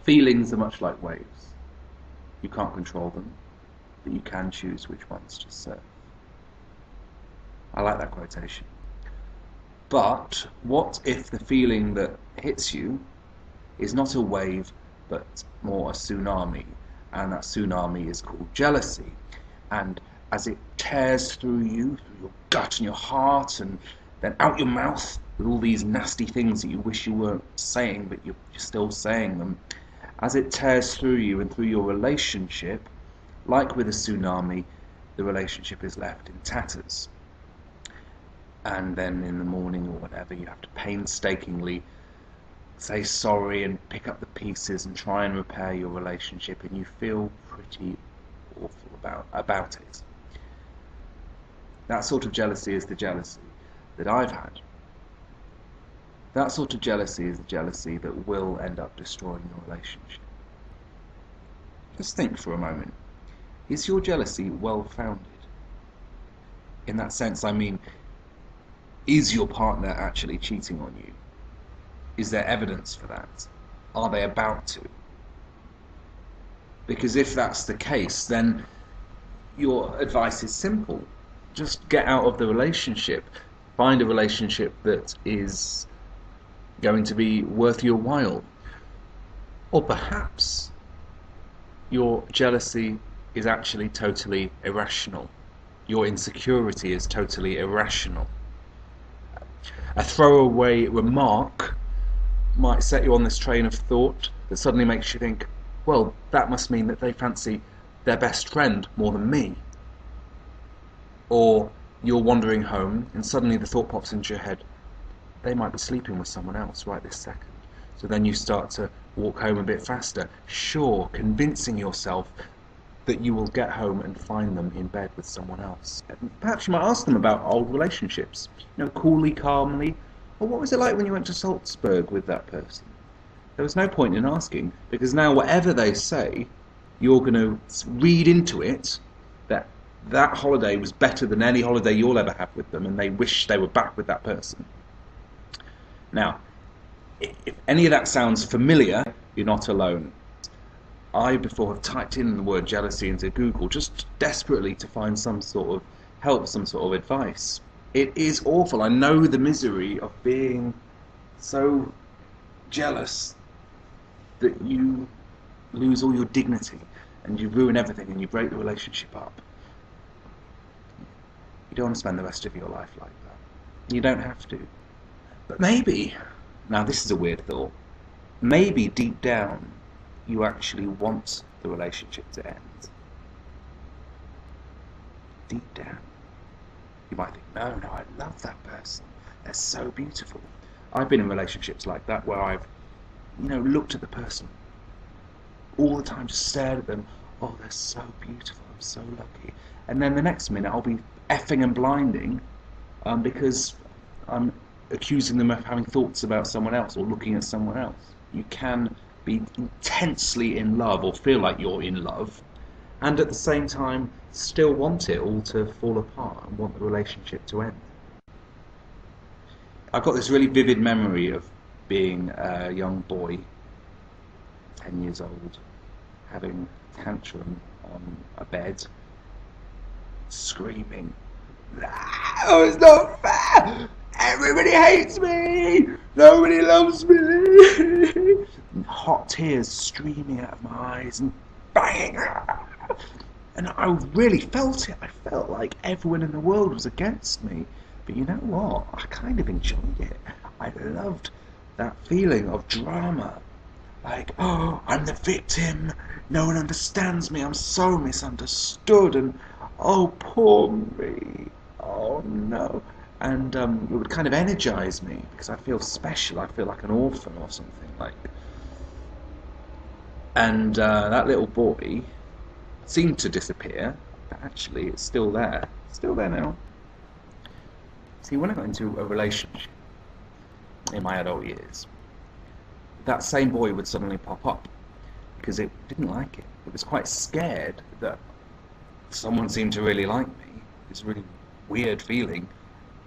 Feelings are much like waves. You can't control them, but you can choose which ones to surf. I like that quotation. But what if the feeling that hits you is not a wave, but more a tsunami? And that tsunami is called jealousy. And as it tears through you, through your gut and your heart, and then out your mouth with all these nasty things that you wish you weren't saying, but you're still saying them, as it tears through you and through your relationship, like with a tsunami, the relationship is left in tatters. And then in the morning or whatever, you have to painstakingly say sorry and pick up the pieces and try and repair your relationship, and you feel pretty awful about it. That sort of jealousy is the jealousy that I've had. That sort of jealousy is the jealousy that will end up destroying your relationship. Just think for a moment. Is your jealousy well-founded? In that sense, I mean, is your partner actually cheating on you? Is there evidence for that? Are they about to? Because if that's the case, then your advice is simple. Just get out of the relationship. Find a relationship that is going to be worth your while. Or perhaps your jealousy is actually totally irrational. Your insecurity is totally irrational. A throwaway remark might set you on this train of thought that suddenly makes you think, well, that must mean that they fancy their best friend more than me. Or you're wandering home and suddenly the thought pops into your head, they might be sleeping with someone else right this second. So then you start to walk home a bit faster, sure, convincing yourself that you will get home and find them in bed with someone else. Perhaps you might ask them about old relationships, coolly, calmly. Well, what was it like when you went to Salzburg with that person? There was no point in asking, because now whatever they say, you're going to read into it that that holiday was better than any holiday you'll ever have with them, and they wish they were back with that person. Now, if any of that sounds familiar, you're not alone. I before have typed in the word jealousy into Google just desperately to find some sort of help, some sort of advice. It is awful. I know the misery of being so jealous that you lose all your dignity and you ruin everything and you break the relationship up. You don't want to spend the rest of your life like that. You don't have to. But maybe, now this is a weird thought, maybe deep down you actually want the relationship to end. Deep down. You might think, no, I love that person. They're so beautiful. I've been in relationships like that where I've, looked at the person all the time, just stared at them. Oh, they're so beautiful. I'm so lucky. And then the next minute I'll be effing and blinding because I'm accusing them of having thoughts about someone else or looking at someone else. You can be intensely in love or feel like you're in love and at the same time still want it all to fall apart and want the relationship to end. I've got this really vivid memory of being a young boy, 10 years old, having a tantrum on a bed, screaming, "Oh, it's not fair! Everybody hates me! Nobody loves me!" And hot tears streaming out of my eyes and banging. And I really felt it. I felt like everyone in the world was against me. But you know what? I kind of enjoyed it. I loved that feeling of drama. Like, oh, I'm the victim. No one understands me. I'm so misunderstood. And, oh, poor me. Oh, no. And it would kind of energize me because I feel special. I feel like an orphan or something. And that little boy seemed to disappear, but actually it's still there. It's still there now. See, when I got into a relationship in my adult years, that same boy would suddenly pop up because it didn't like it. It was quite scared that someone seemed to really like me. It's a really weird feeling,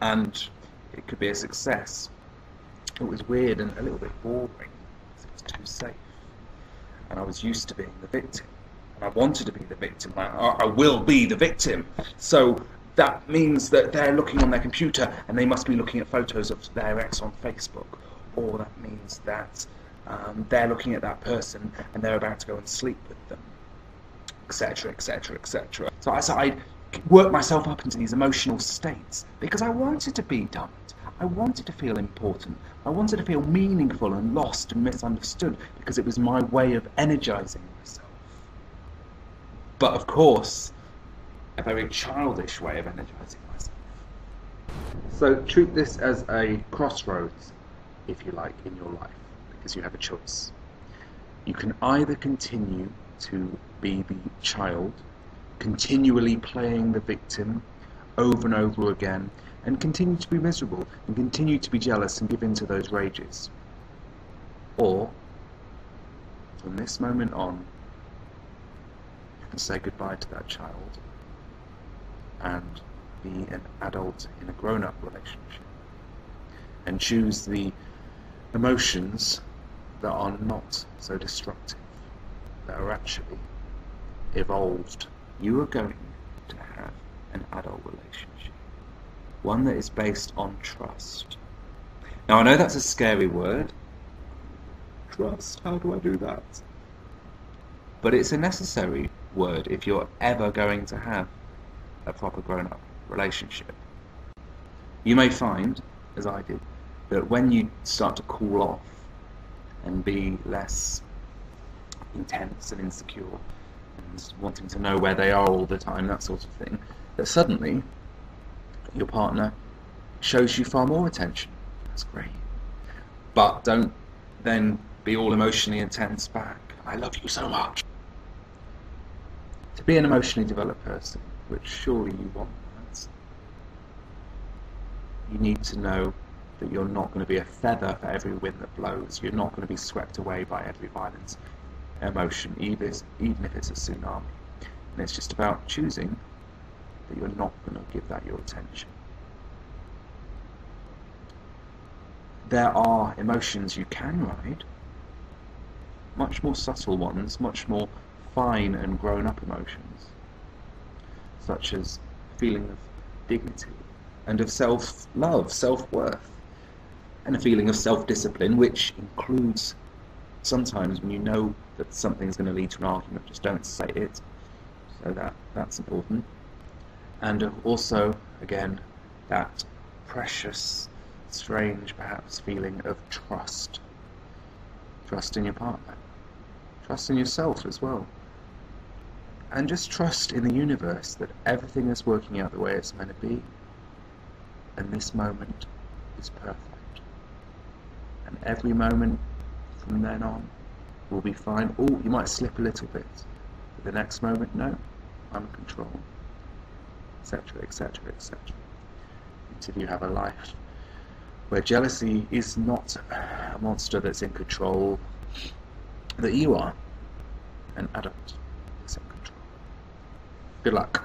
and it could be a success. It was weird and a little bit boring because it was too safe. and I was used to being the victim. And I wanted to be the victim. I will be the victim. So that means that they're looking on their computer and they must be looking at photos of their ex on Facebook. Or that means that they're looking at that person and they're about to go and sleep with them, etc., etc., etc. So I worked myself up into these emotional states because I wanted to be dumped. I wanted to feel important. I wanted to feel meaningful and lost and misunderstood because it was my way of energizing myself. But of course, a very childish way of energizing myself. So treat this as a crossroads, if you like, in your life, because you have a choice. You can either continue to be the child, continually playing the victim over and over again, and continue to be miserable, and continue to be jealous and give in to those rages. Or, from this moment on, say goodbye to that child and be an adult in a grown-up relationship and choose the emotions that are not so destructive, that are actually evolved. You are going to have an adult relationship, one that is based on trust. Now I know that's a scary word. Trust, how do I do that? But it's a necessary word if you're ever going to have a proper grown-up relationship. You may find, as I did, that when you start to cool off and be less intense and insecure and wanting to know where they are all the time, that sort of thing, that suddenly your partner shows you far more attention. That's great. But don't then be all emotionally intense back. I love you so much. To be an emotionally developed person, which surely you want that, you need to know that you're not going to be a feather for every wind that blows. You're not going to be swept away by every violent emotion, even if it's a tsunami. And it's just about choosing that you're not going to give that your attention. There are emotions you can ride, much more subtle ones, much more fine and grown-up emotions, such as feeling of dignity and of self-love, self-worth, and a feeling of self-discipline, which includes sometimes when you know that something's going to lead to an argument, just don't say it. So that's important. And also, again, that precious, strange, perhaps, feeling of trust. Trust in your partner. Trust in yourself as well. And just trust in the universe that everything is working out the way it's meant to be. And this moment is perfect. And every moment from then on will be fine. Oh, you might slip a little bit. But the next moment, no, I'm in control. Etc., etc., etc. Until you have a life where jealousy is not a monster that's in control, that you are an adult that's in control. Good luck.